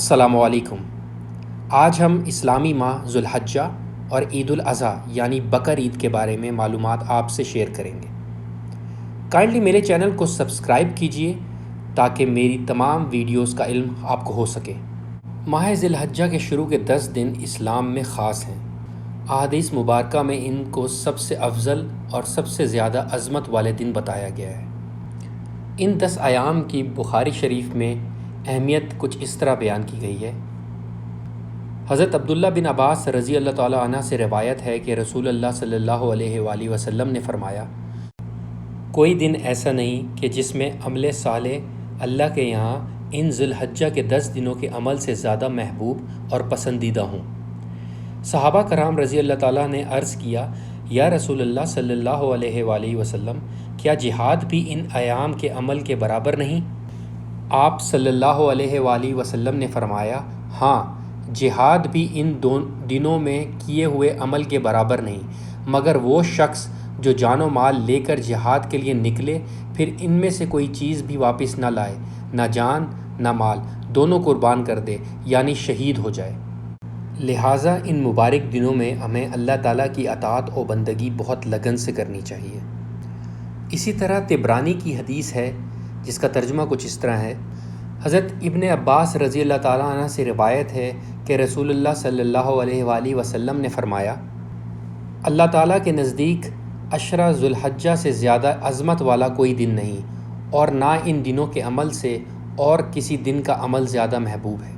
السلام علیکم۔ آج ہم اسلامی ماہ ذو الحجہ اور عید الاضحیٰ یعنی بقر عید کے بارے میں معلومات آپ سے شیئر کریں گے۔ کائنڈلی میرے چینل کو سبسکرائب کیجئے تاکہ میری تمام ویڈیوز کا علم آپ کو ہو سکے۔ ماہ ذی الحجہ کے شروع کے 10 دن اسلام میں خاص ہیں۔ احادیث مبارکہ میں ان کو سب سے افضل اور سب سے زیادہ عظمت والے دن بتایا گیا ہے۔ ان 10 ایام کی بخاری شریف میں اہمیت کچھ اس طرح بیان کی گئی ہے۔ حضرت عبداللہ بن عباس رضی اللہ تعالیٰ عنہ سے روایت ہے کہ رسول اللہ صلی اللہ علیہ وآلہ وسلم نے فرمایا، کوئی دن ایسا نہیں کہ جس میں عمل صالح اللہ کے یہاں ان ذی الحجہ کے 10 دنوں کے عمل سے زیادہ محبوب اور پسندیدہ ہوں۔ صحابہ کرام رضی اللہ تعالیٰ نے عرض کیا، یا رسول اللہ صلی اللہ علیہ وآلہ وسلم، کیا جہاد بھی ان ایام کے عمل کے برابر نہیں؟ آپ صلی اللہ علیہ وآلہ وسلم نے فرمایا، ہاں، جہاد بھی ان دنوں میں کیے ہوئے عمل کے برابر نہیں، مگر وہ شخص جو جان و مال لے کر جہاد کے لیے نکلے، پھر ان میں سے کوئی چیز بھی واپس نہ لائے، نہ جان نہ مال، دونوں قربان کر دے، یعنی شہید ہو جائے۔ لہٰذا ان مبارک دنوں میں ہمیں اللہ تعالیٰ کی اطاعت و بندگی بہت لگن سے کرنی چاہیے۔ اسی طرح طبرانی کی حدیث ہے جس کا ترجمہ کچھ اس طرح ہے۔ حضرت ابن عباس رضی اللہ تعالیٰ عنہ سے روایت ہے کہ رسول اللہ صلی اللہ علیہ وآلہ وسلم نے فرمایا، اللہ تعالیٰ کے نزدیک عشرہ ذو الحجہ سے زیادہ عظمت والا کوئی دن نہیں، اور نہ ان دنوں کے عمل سے اور کسی دن کا عمل زیادہ محبوب ہے۔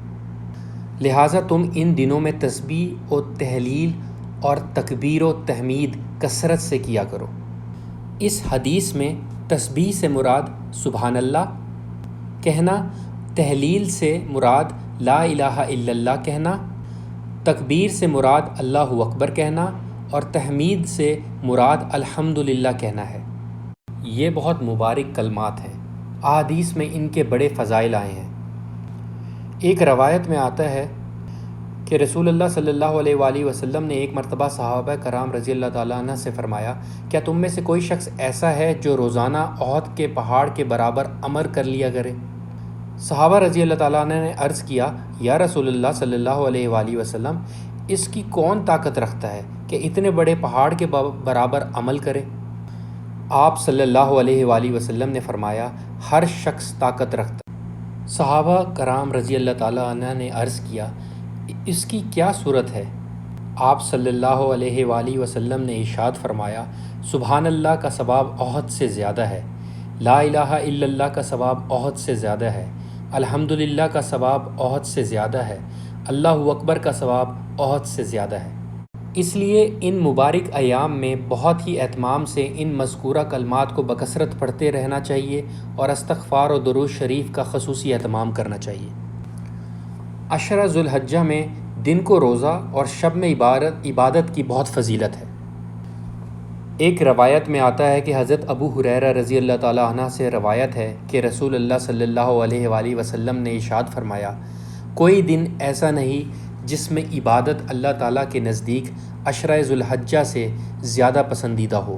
لہٰذا تم ان دنوں میں تسبیح و تہلیل اور تکبیر و تحمید کثرت سے کیا کرو۔ اس حدیث میں تسبیح سے مراد سبحان اللہ کہنا، تہلیل سے مراد لا الہ الا اللہ کہنا، تکبیر سے مراد اللہ اکبر کہنا، اور تحمید سے مراد الحمدللہ کہنا ہے۔ یہ بہت مبارک کلمات ہیں۔ احادیث میں ان کے بڑے فضائل آئے ہیں۔ ایک روایت میں آتا ہے کہ رسول اللہ صلی اللہ علیہ وآلہ وسلم نے ایک مرتبہ صحابہ کرام رضی اللہ تعالیٰ عنہ سے فرمایا، کیا تم میں سے کوئی شخص ایسا ہے جو روزانہ احد کے پہاڑ کے برابر عمل کر لیا کرے؟ صحابہ رضی اللہ تعالیٰ عنہ نے عرض کیا، یا رسول اللہ صلی اللہ علیہ وآلہ وسلم، اس کی کون طاقت رکھتا ہے کہ اتنے بڑے پہاڑ کے برابر عمل کرے؟ آپ صلی اللہ علیہ وآلہ وسلم نے فرمایا، ہر شخص طاقت رکھتا ہے۔ صحابہ کرام رضی اللہ تعالیٰ عنہ نے عرض کیا، اس کی کیا صورت ہے؟ آپ صلی اللہ علیہ وآلہ وسلم نے ارشاد فرمایا، سبحان اللہ کا ثواب احد سے زیادہ ہے، لا الہ الا اللہ کا ثواب احد سے زیادہ ہے، الحمدللہ کا ثواب احد سے زیادہ ہے، اللہ اکبر کا ثواب احد سے زیادہ ہے۔ اس لیے ان مبارک ایام میں بہت ہی اہتمام سے ان مذکورہ کلمات کو بکثرت پڑھتے رہنا چاہیے اور استغفار و درود شریف کا خصوصی اہتمام کرنا چاہیے۔ عشرہ ذو الحجہ میں دن کو روزہ اور شب میں عبادت کی بہت فضیلت ہے۔ ایک روایت میں آتا ہے کہ حضرت ابو ہریرہ رضی اللہ تعالیٰ عنہ سے روایت ہے کہ رسول اللہ صلی اللہ علیہ وآلہ وسلم نے ارشاد فرمایا، کوئی دن ایسا نہیں جس میں عبادت اللہ تعالیٰ کے نزدیک عشرہ ذو الحجہ سے زیادہ پسندیدہ ہو،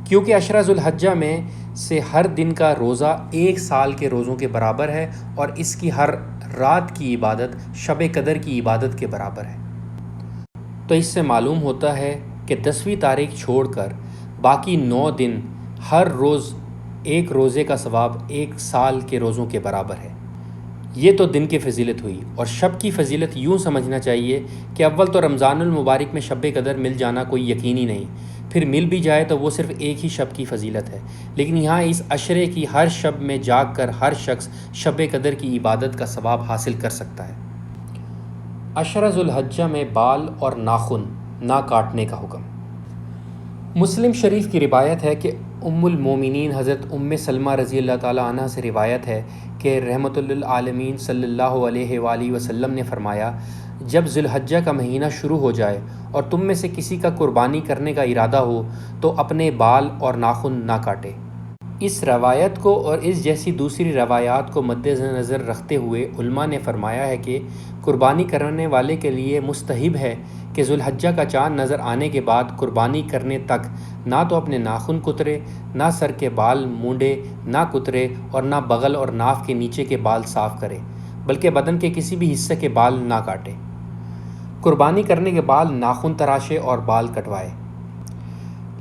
کیونکہ عشرہ ذو الحجہ میں سے ہر دن کا روزہ 1 سال کے روزوں کے برابر ہے، اور اس کی ہر رات کی عبادت شب قدر کی عبادت کے برابر ہے۔ تو اس سے معلوم ہوتا ہے کہ 10ویں تاریخ چھوڑ کر باقی 9 دن ہر روز ایک روزے کا ثواب 1 سال کے روزوں کے برابر ہے۔ یہ تو دن کی فضیلت ہوئی، اور شب کی فضیلت یوں سمجھنا چاہیے کہ اول تو رمضان المبارک میں شب قدر مل جانا کوئی یقینی نہیں، پھر مل بھی جائے تو وہ صرف ایک ہی شب کی فضیلت ہے، لیکن یہاں اس عشرے کی ہر شب میں جاگ کر ہر شخص شب قدر کی عبادت کا ثواب حاصل کر سکتا ہے۔ عشرہ ذو الحجہ میں بال اور ناخن نہ کاٹنے کا حکم۔ مسلم شریف کی روایت ہے کہ ام المومنین حضرت ام سلمہ رضی اللہ تعالیٰ عنہ سے روایت ہے کہ رحمت للعالمین صلی اللہ علیہ وآلہ وسلم نے فرمایا، جب ذی الحجہ کا مہینہ شروع ہو جائے اور تم میں سے کسی کا قربانی کرنے کا ارادہ ہو تو اپنے بال اور ناخن نہ کاٹے۔ اس روایت کو اور اس جیسی دوسری روایات کو مد نظر رکھتے ہوئے علماء نے فرمایا ہے کہ قربانی کرنے والے کے لیے مستحب ہے کہ ذو الحجہ کا چاند نظر آنے کے بعد قربانی کرنے تک نہ تو اپنے ناخن کترے، نہ سر کے بال مونڈے، نہ کترے، اور نہ بغل اور ناف کے نیچے کے بال صاف کرے، بلکہ بدن کے کسی بھی حصے کے بال نہ کاٹے۔ قربانی کرنے کے بعد ناخن تراشے اور بال کٹوائے،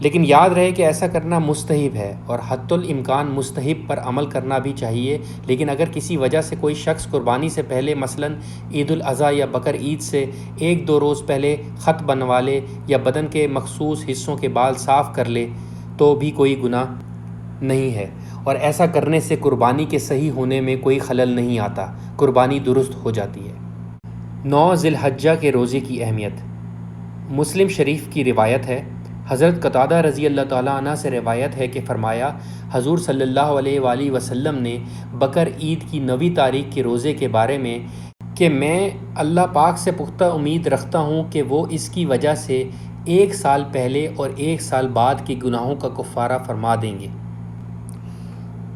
لیکن یاد رہے کہ ایسا کرنا مستحب ہے اور حتی الامکان مستحب پر عمل کرنا بھی چاہیے۔ لیکن اگر کسی وجہ سے کوئی شخص قربانی سے پہلے مثلاً عید الاضحیٰ یا بقر عید سے 1-2 روز پہلے خط بنوا لے یا بدن کے مخصوص حصوں کے بال صاف کر لے تو بھی کوئی گناہ نہیں ہے، اور ایسا کرنے سے قربانی کے صحیح ہونے میں کوئی خلل نہیں آتا، قربانی درست ہو جاتی ہے۔ 9 ذی الحجہ کے روزے کی اہمیت۔ مسلم شریف کی روایت ہے، حضرت قتادہ رضی اللہ تعالیٰ عنہ سے روایت ہے کہ فرمایا، حضور صلی اللہ علیہ وآلہ وسلم نے بقر عید کی 9 تاریخ کے روزے کے بارے میں کہ میں اللہ پاک سے پختہ امید رکھتا ہوں کہ وہ اس کی وجہ سے 1 سال پہلے اور 1 سال بعد کے گناہوں کا کفارہ فرما دیں گے۔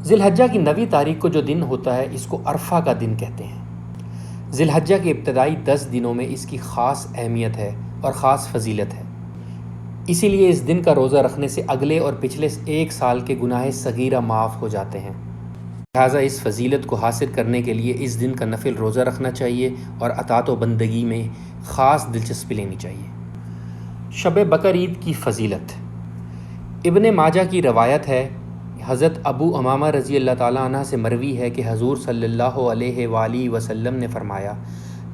ذی الحجہ کی 9 تاریخ کو جو دن ہوتا ہے اس کو عرفہ کا دن کہتے ہیں۔ ذی الحجہ کے ابتدائی 10 دنوں میں اس کی خاص اہمیت ہے اور خاص فضیلت ہے، اسی لیے اس دن کا روزہ رکھنے سے اگلے اور پچھلے 1 سال کے گناہ صغیرہ معاف ہو جاتے ہیں۔ لہٰذا اس فضیلت کو حاصل کرنے کے لیے اس دن کا نفل روزہ رکھنا چاہیے اور اطاعت و بندگی میں خاص دلچسپی لینی چاہیے۔ شب بقر عید کی فضیلت۔ ابن ماجہ کی روایت ہے، حضرت ابو امامہ رضی اللہ تعالیٰ عنہ سے مروی ہے کہ حضور صلی اللہ علیہ وآلہ وسلم نے فرمایا،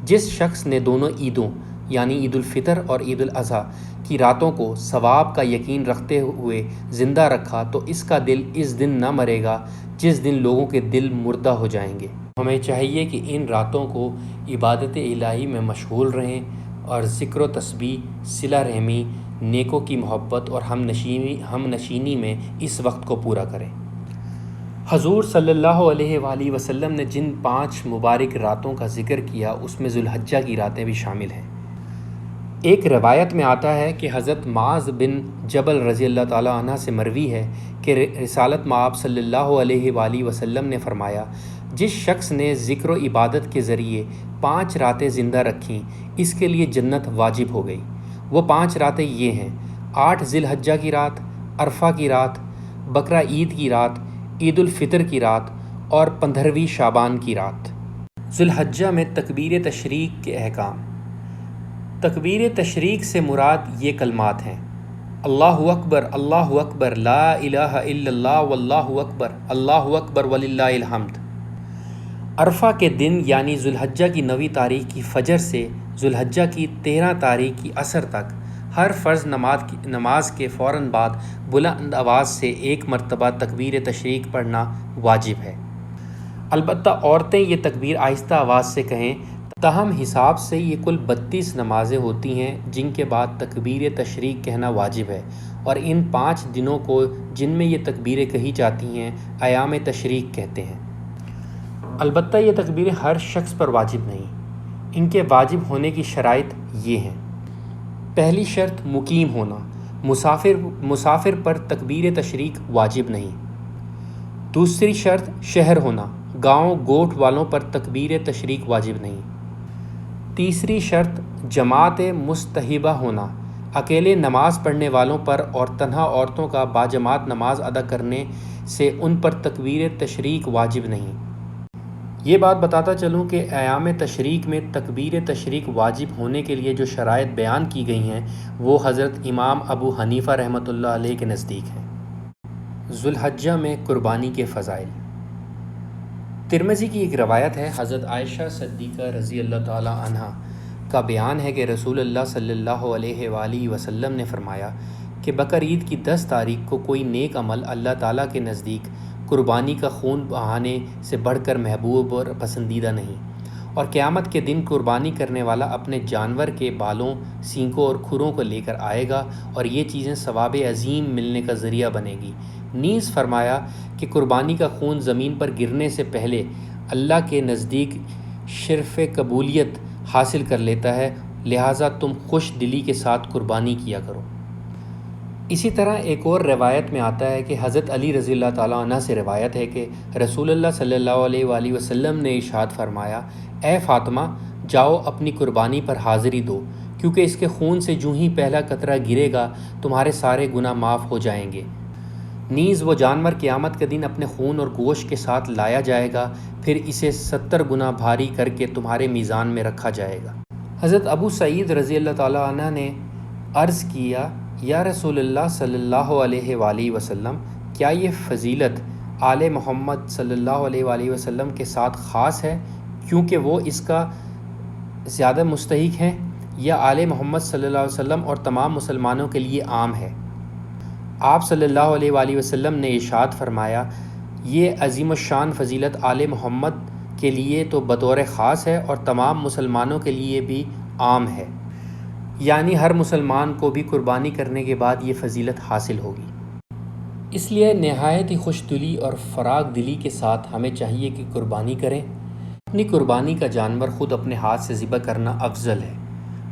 جس شخص نے دونوں عیدوں یعنی عید الفطر اور عید الاضحیٰ کی راتوں کو ثواب کا یقین رکھتے ہوئے زندہ رکھا تو اس کا دل اس دن نہ مرے گا جس دن لوگوں کے دل مردہ ہو جائیں گے۔ ہمیں چاہیے کہ ان راتوں کو عبادت الہی میں مشغول رہیں اور ذکر و تسبیح، صلہ رحمی، نیکوں کی محبت اور ہم نشینی میں اس وقت کو پورا کریں۔ حضور صلی اللہ علیہ وآلہ وسلم نے جن 5 مبارک راتوں کا ذکر کیا اس میں ذی الحجہ کی راتیں بھی شامل ہیں۔ ایک روایت میں آتا ہے کہ حضرت معاذ بن جبل رضی اللہ تعالیٰ عنہ سے مروی ہے کہ رسالت مآب صلی اللہ علیہ وآلہ وسلم نے فرمایا، جس شخص نے ذکر و عبادت کے ذریعے 5 راتیں زندہ رکھیں اس کے لیے جنت واجب ہو گئی۔ وہ 5 راتیں یہ ہیں: 8 ذی الحجہ کی رات، عرفہ کی رات، بقرہ عید کی رات، عید الفطر کی رات اور 15ویں شعبان کی رات۔ ذی الحجہ میں تکبیر تشریق کے احکام۔ تکبیر تشریق سے مراد یہ کلمات ہیں: اللہ اکبر لا الہ الا اللہ واللہ اکبر، اللہ اکبر وللہ الحمد۔ عرفہ کے دن یعنی ذی الحجہ کی 9 تاریخ کی فجر سے ذی الحجہ کی 13 تاریخ کی عصر تک ہر فرض نماز کے فوراً بعد بلند آواز سے 1 مرتبہ تکبیر تشریق پڑھنا واجب ہے۔ البتہ عورتیں یہ تکبیر آہستہ آواز سے کہیں، تاہم حساب سے یہ کل 32 نمازیں ہوتی ہیں جن کے بعد تکبیر تشریق کہنا واجب ہے، اور ان 5 دنوں کو جن میں یہ تکبیریں کہی جاتی ہیں ایام تشریق کہتے ہیں۔ البتہ یہ تکبیریں ہر شخص پر واجب نہیں۔ ان کے واجب ہونے کی شرائط یہ ہیں: پہلی شرط مقیم ہونا، مسافر پر تکبیر تشریق واجب نہیں۔ دوسری شرط شہر ہونا، گاؤں گوٹھ والوں پر تکبیر تشریق واجب نہیں۔ تیسری شرط جماعت مستحبہ ہونا، اکیلے نماز پڑھنے والوں پر اور تنہا عورتوں کا باجماعت نماز ادا کرنے سے ان پر تکبیر تشریق واجب نہیں۔ یہ بات بتاتا چلوں کہ ایام تشریق میں تکبیر تشریق واجب ہونے کے لیے جو شرائط بیان کی گئی ہیں وہ حضرت امام ابو حنیفہ رحمۃ اللہ علیہ کے نزدیک ہیں۔ ذی الحجہ میں قربانی کے فضائل۔ ترمذی کی ایک روایت ہے، حضرت عائشہ صدیقہ رضی اللہ تعالی عنہ کا بیان ہے کہ رسول اللہ صلی اللہ علیہ وآلہ وسلم نے فرمایا کہ بقر عید کی 10 تاریخ کو کوئی نیک عمل اللہ تعالیٰ کے نزدیک قربانی کا خون بہانے سے بڑھ کر محبوب اور پسندیدہ نہیں، اور قیامت کے دن قربانی کرنے والا اپنے جانور کے بالوں، سینگوں اور کھروں کو لے کر آئے گا اور یہ چیزیں ثواب عظیم ملنے کا ذریعہ بنے گی۔ نیز فرمایا کہ قربانی کا خون زمین پر گرنے سے پہلے اللہ کے نزدیک شرف قبولیت حاصل کر لیتا ہے، لہٰذا تم خوش دلی کے ساتھ قربانی کیا کرو۔ اسی طرح ایک اور روایت میں آتا ہے کہ حضرت علی رضی اللہ تعالیٰ عنہ سے روایت ہے کہ رسول اللہ صلی اللہ علیہ وآلہ وسلم نے ارشاد فرمایا، اے فاطمہ جاؤ اپنی قربانی پر حاضری دو، کیونکہ اس کے خون سے جو ہی پہلا قطرہ گرے گا تمہارے سارے گناہ معاف ہو جائیں گے۔ نیز وہ جانور قیامت کے دن اپنے خون اور گوشت کے ساتھ لایا جائے گا، پھر اسے 70 گنا بھاری کر کے تمہارے میزان میں رکھا جائے گا۔ حضرت ابو سعید رضی اللہ تعالیٰ عنہ نے عرض کیا، یا رسول اللہ صلی اللہ علیہ وآلہ وسلم، کیا یہ فضیلت آل محمد صلی اللہ علیہ وآلہ وسلم کے ساتھ خاص ہے کیونکہ وہ اس کا زیادہ مستحق ہیں، یا آل محمد صلی اللہ علیہ وسلم اور تمام مسلمانوں کے لیے عام ہے؟ آپ صلی اللہ علیہ وآلہ وسلم نے ارشاد فرمایا، یہ عظیم الشان فضیلت آل محمد کے لیے تو بطور خاص ہے اور تمام مسلمانوں کے لیے بھی عام ہے، یعنی ہر مسلمان کو بھی قربانی کرنے کے بعد یہ فضیلت حاصل ہوگی۔ اس لیے نہایت ہی خوش دلی اور فراغ دلی کے ساتھ ہمیں چاہیے کہ قربانی کریں۔ اپنی قربانی کا جانور خود اپنے ہاتھ سے ذبح کرنا افضل ہے۔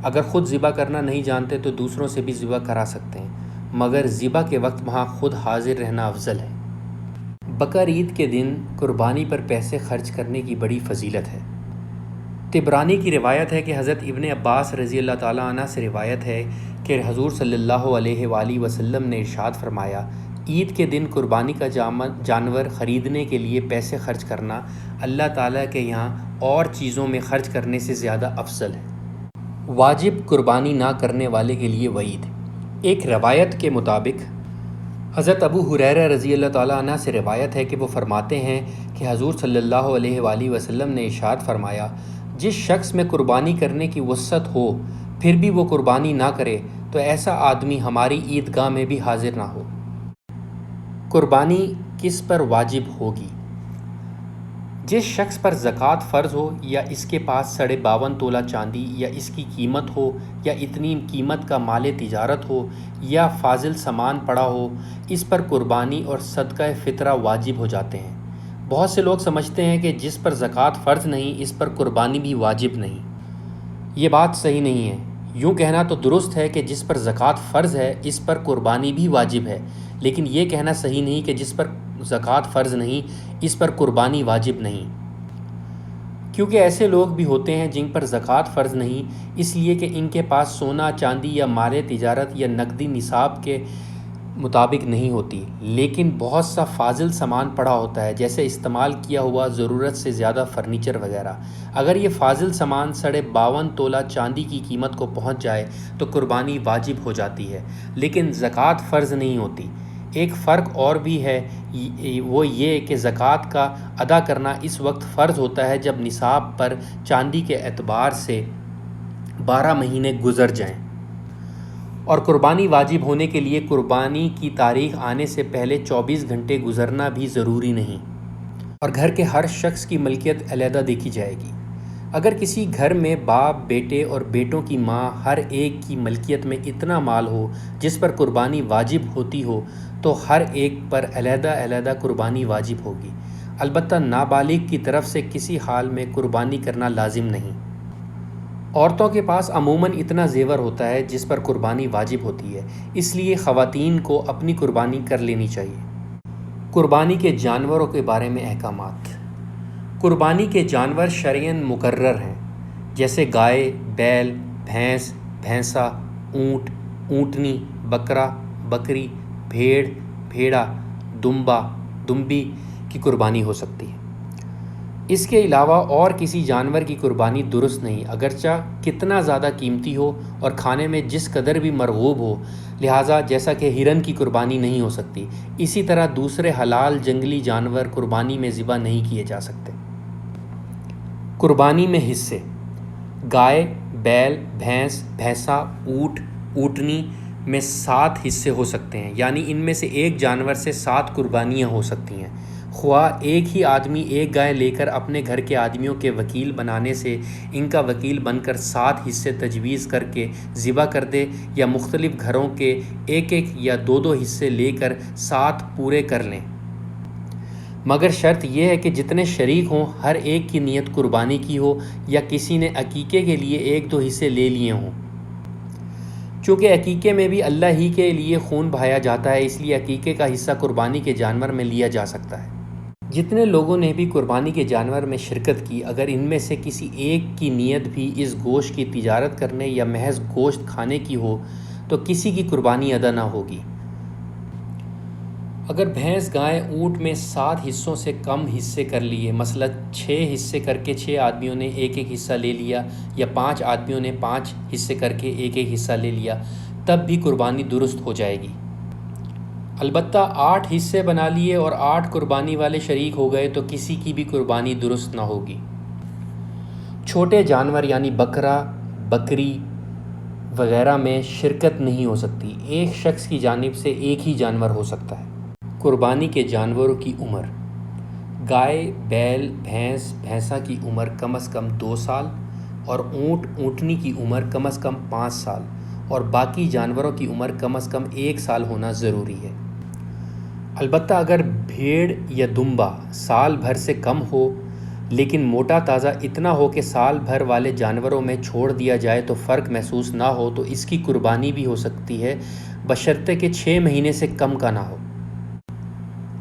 اگر خود ذبح کرنا نہیں جانتے تو دوسروں سے بھی ذبح کرا سکتے ہیں، مگر ذبح کے وقت وہاں خود حاضر رہنا افضل ہے۔ بقر عید کے دن قربانی پر پیسے خرچ کرنے کی بڑی فضیلت ہے۔ طبرانی کی روایت ہے کہ حضرت ابن عباس رضی اللہ تعالیٰ عنہ سے روایت ہے کہ حضور صلی اللہ علیہ وآلہ وسلم نے ارشاد فرمایا، عید کے دن قربانی کا جانور خریدنے کے لیے پیسے خرچ کرنا اللہ تعالیٰ کے یہاں اور چیزوں میں خرچ کرنے سے زیادہ افضل ہے۔ واجب قربانی نہ کرنے والے کے لیے وعید۔ ایک روایت کے مطابق حضرت ابو ہریرہ رضی اللہ تعالیٰ عنہ سے روایت ہے کہ وہ فرماتے ہیں کہ حضور صلی اللہ علیہ وآلہ وسلم نے ارشاد فرمایا، جس شخص میں قربانی کرنے کی وسعت ہو پھر بھی وہ قربانی نہ کرے تو ایسا آدمی ہماری عیدگاہ میں بھی حاضر نہ ہو۔ قربانی کس پر واجب ہوگی؟ جس شخص پر زکوٰۃ فرض ہو، یا اس کے پاس 52.5 تولہ چاندی یا اس کی قیمت ہو، یا اتنی قیمت کا مال تجارت ہو، یا فاضل سامان پڑا ہو، اس پر قربانی اور صدقہ فطرہ واجب ہو جاتے ہیں۔ بہت سے لوگ سمجھتے ہیں کہ جس پر زکوٰۃ فرض نہیں اس پر قربانی بھی واجب نہیں۔ یہ بات صحیح نہیں ہے۔ یوں کہنا تو درست ہے کہ جس پر زکوٰۃ فرض ہے اس پر قربانی بھی واجب ہے، لیکن یہ کہنا صحیح نہیں کہ جس پر زکوٰۃ فرض نہیں اس پر قربانی واجب نہیں، کیونکہ ایسے لوگ بھی ہوتے ہیں جن پر زکوٰۃ فرض نہیں اس لیے کہ ان کے پاس سونا چاندی یا مال تجارت یا نقدی نصاب کے مطابق نہیں ہوتی، لیکن بہت سا فاضل سامان پڑا ہوتا ہے، جیسے استعمال کیا ہوا ضرورت سے زیادہ فرنیچر وغیرہ۔ اگر یہ فاضل سامان 52.5 تولہ چاندی کی قیمت کو پہنچ جائے تو قربانی واجب ہو جاتی ہے، لیکن زکوٰۃ فرض نہیں ہوتی۔ ایک فرق اور بھی ہے، وہ یہ کہ زکوٰۃ کا ادا کرنا اس وقت فرض ہوتا ہے جب نصاب پر چاندی کے اعتبار سے 12 مہینے گزر جائیں، اور قربانی واجب ہونے کے لیے قربانی کی تاریخ آنے سے پہلے 24 گھنٹے گزرنا بھی ضروری نہیں، اور گھر کے ہر شخص کی ملکیت علیحدہ دیکھی جائے گی۔ اگر کسی گھر میں باپ، بیٹے اور بیٹوں کی ماں ہر ایک کی ملکیت میں اتنا مال ہو جس پر قربانی واجب ہوتی ہو تو ہر ایک پر علیحدہ علیحدہ قربانی واجب ہوگی، البتہ نابالغ کی طرف سے کسی حال میں قربانی کرنا لازم نہیں۔ عورتوں کے پاس عموماً اتنا زیور ہوتا ہے جس پر قربانی واجب ہوتی ہے، اس لیے خواتین کو اپنی قربانی کر لینی چاہیے۔ قربانی کے جانوروں کے بارے میں احکامات۔ قربانی کے جانور شرعاً مقرر ہیں، جیسے گائے، بیل، بھینس، بھینسا، اونٹ، اونٹنی، بکرا، بکری، بھیڑ، بھیڑا، دمبا، دمبی کی قربانی ہو سکتی ہے۔ اس کے علاوہ اور کسی جانور کی قربانی درست نہیں، اگرچہ کتنا زیادہ قیمتی ہو اور کھانے میں جس قدر بھی مرغوب ہو، لہٰذا جیسا کہ ہرن کی قربانی نہیں ہو سکتی، اسی طرح دوسرے حلال جنگلی جانور قربانی میں ذبح نہیں کیے جا سکتے۔ قربانی میں حصے۔ گائے، بیل، بھینس، بھینسا، اونٹ، اونٹنی میں 7 حصے ہو سکتے ہیں، یعنی ان میں سے ایک جانور سے 7 قربانیاں ہو سکتی ہیں۔ خواہ ایک ہی آدمی ایک گائے لے کر اپنے گھر کے آدمیوں کے وکیل بنانے سے ان کا وکیل بن کر 7 حصے تجویز کر کے ذبح کر دے، یا مختلف گھروں کے ایک یا دو حصے لے کر 7 پورے کر لیں، مگر شرط یہ ہے کہ جتنے شریک ہوں ہر ایک کی نیت قربانی کی ہو، یا کسی نے عقیقے کے لیے 1-2 حصے لے لیے ہوں۔ چونکہ عقیقے میں بھی اللہ ہی کے لیے خون بہایا جاتا ہے، اس لیے عقیقے کا حصہ قربانی کے جانور میں لیا جا سکتا ہے۔ جتنے لوگوں نے بھی قربانی کے جانور میں شرکت کی، اگر ان میں سے کسی ایک کی نیت بھی اس گوشت کی تجارت کرنے یا محض گوشت کھانے کی ہو تو کسی کی قربانی ادا نہ ہوگی۔ اگر بھینس گائے اونٹ میں 7 حصوں سے کم حصے کر لیے، مثلا 6 حصے کر کے 6 آدمیوں نے ایک ایک حصہ لے لیا، یا 5 آدمیوں نے 5 حصے کر کے ایک ایک حصہ لے لیا، تب بھی قربانی درست ہو جائے گی۔ البتہ 8 حصے بنا لیے اور 8 قربانی والے شریک ہو گئے تو کسی کی بھی قربانی درست نہ ہوگی۔ چھوٹے جانور یعنی بکرا، بکری وغیرہ میں شرکت نہیں ہو سکتی، ایک شخص کی جانب سے ایک ہی جانور ہو سکتا ہے۔ قربانی کے جانوروں کی عمر: گائے، بیل، بھینس، بھینسا کی عمر کم از کم 2 سال، اور اونٹ، اونٹنی کی عمر کم از کم 5 سال، اور باقی جانوروں کی عمر کم از کم 1 سال ہونا ضروری ہے۔ البتہ اگر بھیڑ یا دمبا سال بھر سے کم ہو لیکن موٹا تازہ اتنا ہو کہ سال بھر والے جانوروں میں چھوڑ دیا جائے تو فرق محسوس نہ ہو تو اس کی قربانی بھی ہو سکتی ہے، بشرطے کہ 6 مہینے سے کم کا نہ ہو۔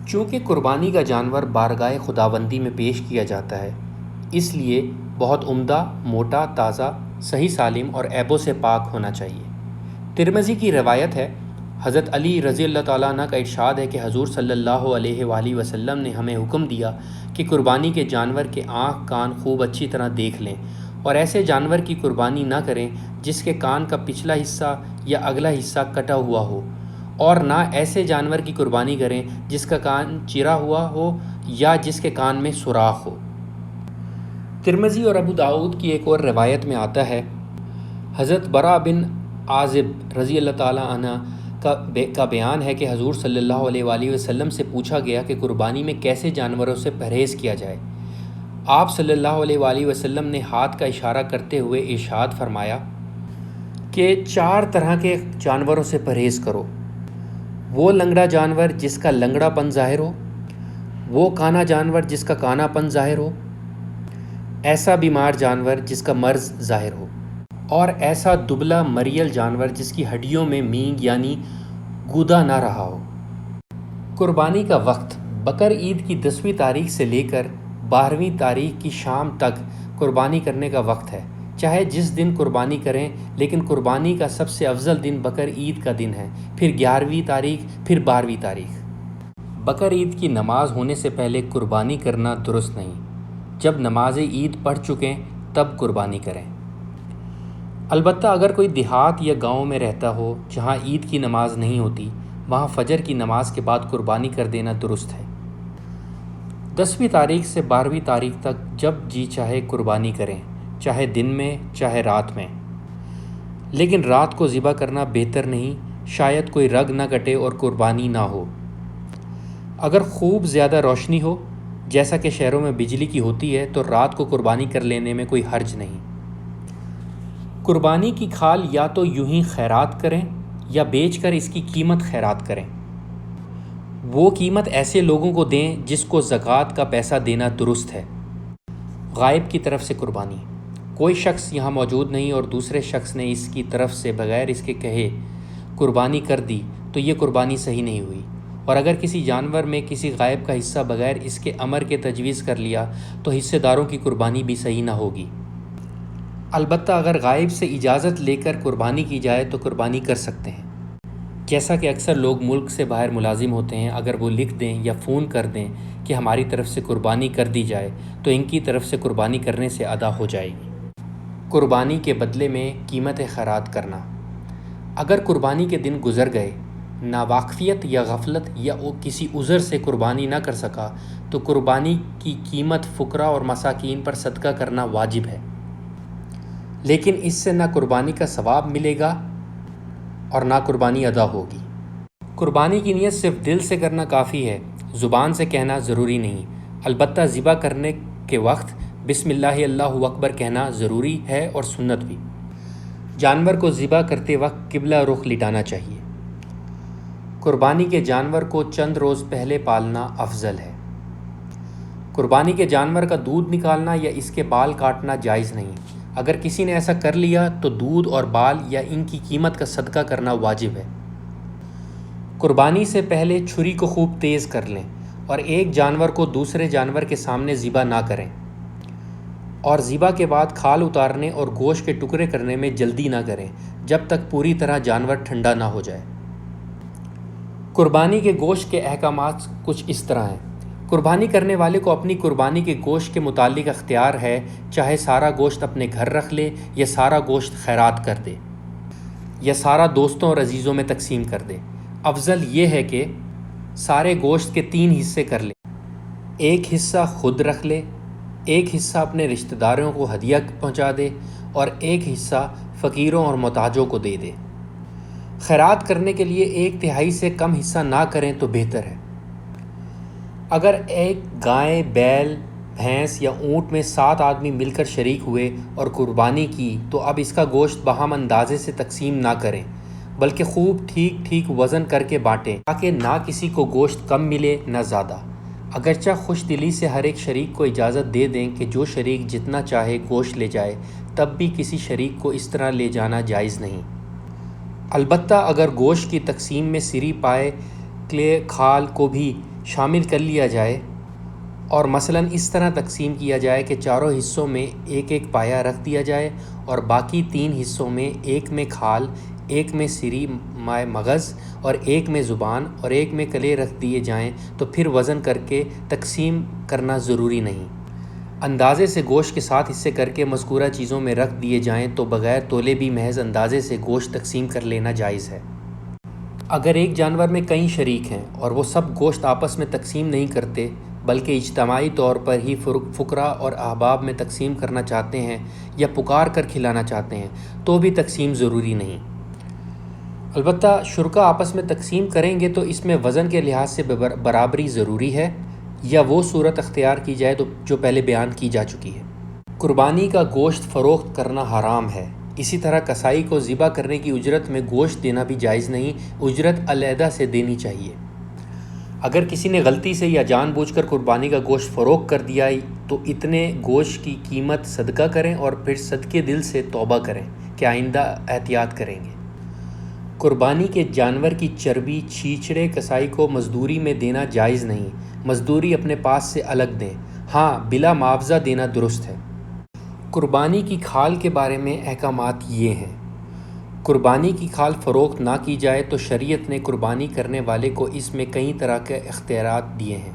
چونکہ قربانی کا جانور بارگاہ خداوندی میں پیش کیا جاتا ہے، اس لیے بہت عمدہ، موٹا تازہ، صحیح سالم اور عیبوں سے پاک ہونا چاہیے۔ ترمذی کی روایت ہے، حضرت علی رضی اللہ تعالیٰ عنہ کا ارشاد ہے کہ حضور صلی اللہ علیہ وآلہ وسلم نے ہمیں حکم دیا کہ قربانی کے جانور کے آنکھ کان خوب اچھی طرح دیکھ لیں، اور ایسے جانور کی قربانی نہ کریں جس کے کان کا پچھلا حصہ یا اگلا حصہ کٹا ہوا ہو، اور نہ ایسے جانور کی قربانی کریں جس کا کان چیرا ہوا ہو یا جس کے کان میں سوراخ ہو۔ ترمذی اور ابو داؤد کی ایک اور روایت میں آتا ہے، حضرت برا بن عازب رضی اللہ تعالیٰ عنہ کا بیان ہے کہ حضور صلی اللہ علیہ وآلہ وسلم سے پوچھا گیا کہ قربانی میں کیسے جانوروں سے پرہیز کیا جائے۔ آپ صلی اللہ علیہ وآلہ وسلم نے ہاتھ کا اشارہ کرتے ہوئے ارشاد فرمایا کہ 4 طرح کے جانوروں سے پرہیز کرو: وہ لنگڑا جانور جس کا لنگڑا پن ظاہر ہو، وہ کانا جانور جس کا کانا پن ظاہر ہو، ایسا بیمار جانور جس کا مرض ظاہر ہو، اور ایسا دبلا مریل جانور جس کی ہڈیوں میں مینگ یعنی گودا نہ رہا ہو۔ قربانی کا وقت: بقر عید کی 10ویں تاریخ سے لے کر 12ویں تاریخ کی شام تک قربانی کرنے کا وقت ہے، چاہے جس دن قربانی کریں، لیکن قربانی کا سب سے افضل دن بقر عید کا دن ہے، پھر 11ویں تاریخ، پھر 12ویں تاریخ۔ بقر عید کی نماز ہونے سے پہلے قربانی کرنا درست نہیں، جب نماز عید پڑھ چکیں تب قربانی کریں۔ البتہ اگر کوئی دیہات یا گاؤں میں رہتا ہو جہاں عید کی نماز نہیں ہوتی، وہاں فجر کی نماز کے بعد قربانی کر دینا درست ہے۔ 10ویں تاریخ سے 12ویں تاریخ تک جب جی چاہے قربانی کریں، چاہے دن میں چاہے رات میں، لیکن رات کو ذبح کرنا بہتر نہیں، شاید کوئی رگ نہ کٹے اور قربانی نہ ہو۔ اگر خوب زیادہ روشنی ہو، جیسا کہ شہروں میں بجلی کی ہوتی ہے، تو رات کو قربانی کر لینے میں کوئی حرج نہیں۔ قربانی کی کھال یا تو یوں ہی خیرات کریں یا بیچ کر اس کی قیمت خیرات کریں۔ وہ قیمت ایسے لوگوں کو دیں جس کو زکوٰۃ کا پیسہ دینا درست ہے۔ غائب کی طرف سے قربانی: کوئی شخص یہاں موجود نہیں اور دوسرے شخص نے اس کی طرف سے بغیر اس کے کہے قربانی کر دی تو یہ قربانی صحیح نہیں ہوئی، اور اگر کسی جانور میں کسی غائب کا حصہ بغیر اس کے امر کے تجویز کر لیا تو حصے داروں کی قربانی بھی صحیح نہ ہوگی۔ البتہ اگر غائب سے اجازت لے کر قربانی کی جائے تو قربانی کر سکتے ہیں، جیسا کہ اکثر لوگ ملک سے باہر ملازم ہوتے ہیں، اگر وہ لکھ دیں یا فون کر دیں کہ ہماری طرف سے قربانی کر دی جائے تو ان کی طرف سے قربانی کرنے سے ادا ہو جائے گی۔ قربانی کے بدلے میں قیمت خیرات کرنا: اگر قربانی کے دن گزر گئے، ناواقفیت یا غفلت یا کسی عذر سے قربانی نہ کر سکا تو قربانی کی قیمت فقراء اور مساکین پر صدقہ کرنا واجب ہے، لیکن اس سے نہ قربانی کا ثواب ملے گا اور نہ قربانی ادا ہوگی۔ قربانی کی نیت صرف دل سے کرنا کافی ہے، زبان سے کہنا ضروری نہیں۔ البتہ ذبح کرنے کے وقت بسم اللہ اللہ اکبر کہنا ضروری ہے اور سنت بھی۔ جانور کو ذبح کرتے وقت قبلہ رخ لٹانا چاہیے۔ قربانی کے جانور کو چند روز پہلے پالنا افضل ہے۔ قربانی کے جانور کا دودھ نکالنا یا اس کے بال کاٹنا جائز نہیں۔ اگر کسی نے ایسا کر لیا تو دودھ اور بال یا ان کی قیمت کا صدقہ کرنا واجب ہے۔ قربانی سے پہلے چھری کو خوب تیز کر لیں اور ایک جانور کو دوسرے جانور کے سامنے ذبح نہ کریں، اور ذبح کے بعد کھال اتارنے اور گوشت کے ٹکڑے کرنے میں جلدی نہ کریں جب تک پوری طرح جانور ٹھنڈا نہ ہو جائے۔ قربانی کے گوشت کے احکامات کچھ اس طرح ہیں۔ قربانی کرنے والے کو اپنی قربانی کے گوشت کے متعلق اختیار ہے، چاہے سارا گوشت اپنے گھر رکھ لے یا سارا گوشت خیرات کر دے یا سارا دوستوں اور عزیزوں میں تقسیم کر دے۔ افضل یہ ہے کہ سارے گوشت کے 3 حصے کر لے، ایک حصہ خود رکھ لے، ایک حصہ اپنے رشتہ داروں کو ہدیہ پہنچا دے اور ایک حصہ فقیروں اور محتاجوں کو دے دے۔ خیرات کرنے کے لیے 1/3 سے کم حصہ نہ کریں تو بہتر ہے۔ اگر ایک گائے، بیل، بھینس یا اونٹ میں 7 آدمی مل کر شریک ہوئے اور قربانی کی تو اب اس کا گوشت باہم اندازے سے تقسیم نہ کریں، بلکہ خوب ٹھیک وزن کر کے بانٹیں تاکہ نہ کسی کو گوشت کم ملے نہ زیادہ۔ اگرچہ خوش دلی سے ہر ایک شریک کو اجازت دے دیں کہ جو شریک جتنا چاہے گوشت لے جائے، تب بھی کسی شریک کو اس طرح لے جانا جائز نہیں۔ البتہ اگر گوشت کی تقسیم میں سری پائے کھال کو بھی شامل کر لیا جائے اور مثلاً اس طرح تقسیم کیا جائے کہ چاروں حصوں میں ایک پایا رکھ دیا جائے اور باقی 3 حصوں میں ایک میں کھال، ایک میں سری مائے مغز اور ایک میں زبان اور ایک میں کلے رکھ دیے جائیں تو پھر وزن کر کے تقسیم کرنا ضروری نہیں۔ اندازے سے گوشت کے 7 حصے کر کے مذکورہ چیزوں میں رکھ دیے جائیں تو بغیر تولے بھی محض اندازے سے گوشت تقسیم کر لینا جائز ہے۔ اگر ایک جانور میں کئی شریک ہیں اور وہ سب گوشت آپس میں تقسیم نہیں کرتے بلکہ اجتماعی طور پر ہی فقراء اور احباب میں تقسیم کرنا چاہتے ہیں یا پکار کر کھلانا چاہتے ہیں تو بھی تقسیم ضروری نہیں۔ البتہ شرکا آپس میں تقسیم کریں گے تو اس میں وزن کے لحاظ سے برابری ضروری ہے یا وہ صورت اختیار کی جائے تو جو پہلے بیان کی جا چکی ہے۔ قربانی کا گوشت فروخت کرنا حرام ہے۔ اسی طرح کسائی کو ذبح کرنے کی اجرت میں گوشت دینا بھی جائز نہیں، اجرت علیحدہ سے دینی چاہیے۔ اگر کسی نے غلطی سے یا جان بوجھ کر قربانی کا گوشت فروخت کر دیا تو اتنے گوشت کی قیمت صدقہ کریں اور پھر صدقے دل سے توبہ کریں کہ آئندہ احتیاط کریں گے۔ قربانی کے جانور کی چربی، چھیچڑے کسائی کو مزدوری میں دینا جائز نہیں، مزدوری اپنے پاس سے الگ دیں، ہاں بلا معاوضہ دینا درست ہے۔ قربانی کی کھال کے بارے میں احکامات یہ ہیں۔ قربانی کی کھال فروخت نہ کی جائے تو شریعت نے قربانی کرنے والے کو اس میں کئی طرح کے اختیارات دیے ہیں،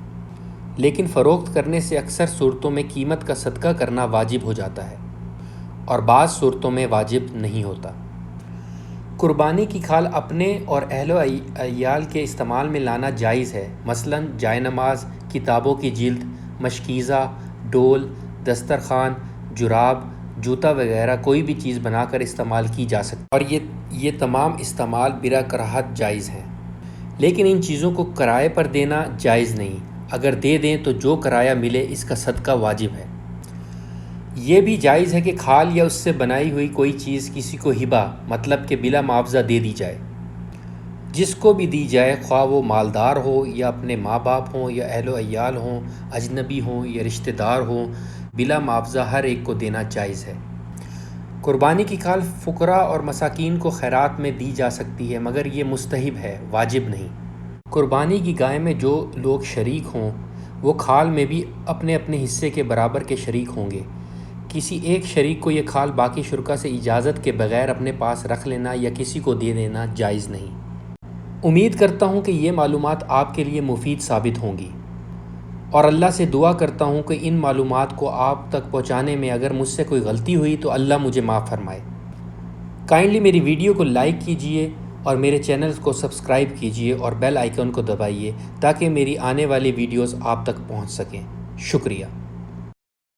لیکن فروخت کرنے سے اکثر صورتوں میں قیمت کا صدقہ کرنا واجب ہو جاتا ہے اور بعض صورتوں میں واجب نہیں ہوتا۔ قربانی کی کھال اپنے اور اہل و عیال کے استعمال میں لانا جائز ہے، مثلاً جائے نماز، کتابوں کی جلد، مشکیزہ، ڈول، دسترخوان، جراب، جوتا وغیرہ کوئی بھی چیز بنا کر استعمال کی جا سکتی ہے اور یہ تمام استعمال بلا کراہت جائز ہیں، لیکن ان چیزوں کو کرائے پر دینا جائز نہیں۔ اگر دے دیں تو جو کرایہ ملے اس کا صدقہ واجب ہے۔ یہ بھی جائز ہے کہ کھال یا اس سے بنائی ہوئی کوئی چیز کسی کو ہبہ مطلب کہ بلا معاوضہ دے دی جائے۔ جس کو بھی دی جائے، خواہ وہ مالدار ہو یا اپنے ماں باپ ہوں یا اہل و عیال ہوں، اجنبی ہوں یا رشتہ دار ہوں، بلا معاوضہ ہر ایک کو دینا جائز ہے۔ قربانی کی کھال فقراء اور مساکین کو خیرات میں دی جا سکتی ہے مگر یہ مستحب ہے، واجب نہیں۔ قربانی کی گائے میں جو لوگ شریک ہوں وہ کھال میں بھی اپنے اپنے حصے کے برابر کے شریک ہوں گے۔ کسی ایک شریک کو یہ کھال باقی شرکا سے اجازت کے بغیر اپنے پاس رکھ لینا یا کسی کو دے دینا جائز نہیں۔ امید کرتا ہوں کہ یہ معلومات آپ کے لیے مفید ثابت ہوں گی اور اللہ سے دعا کرتا ہوں کہ ان معلومات کو آپ تک پہنچانے میں اگر مجھ سے کوئی غلطی ہوئی تو اللہ مجھے معاف فرمائے۔ کائنڈلی میری ویڈیو کو لائک کیجئے اور میرے چینل کو سبسکرائب کیجئے اور بیل آئیکن کو دبائیے تاکہ میری آنے والی ویڈیوز آپ تک پہنچ سکیں۔ شکریہ۔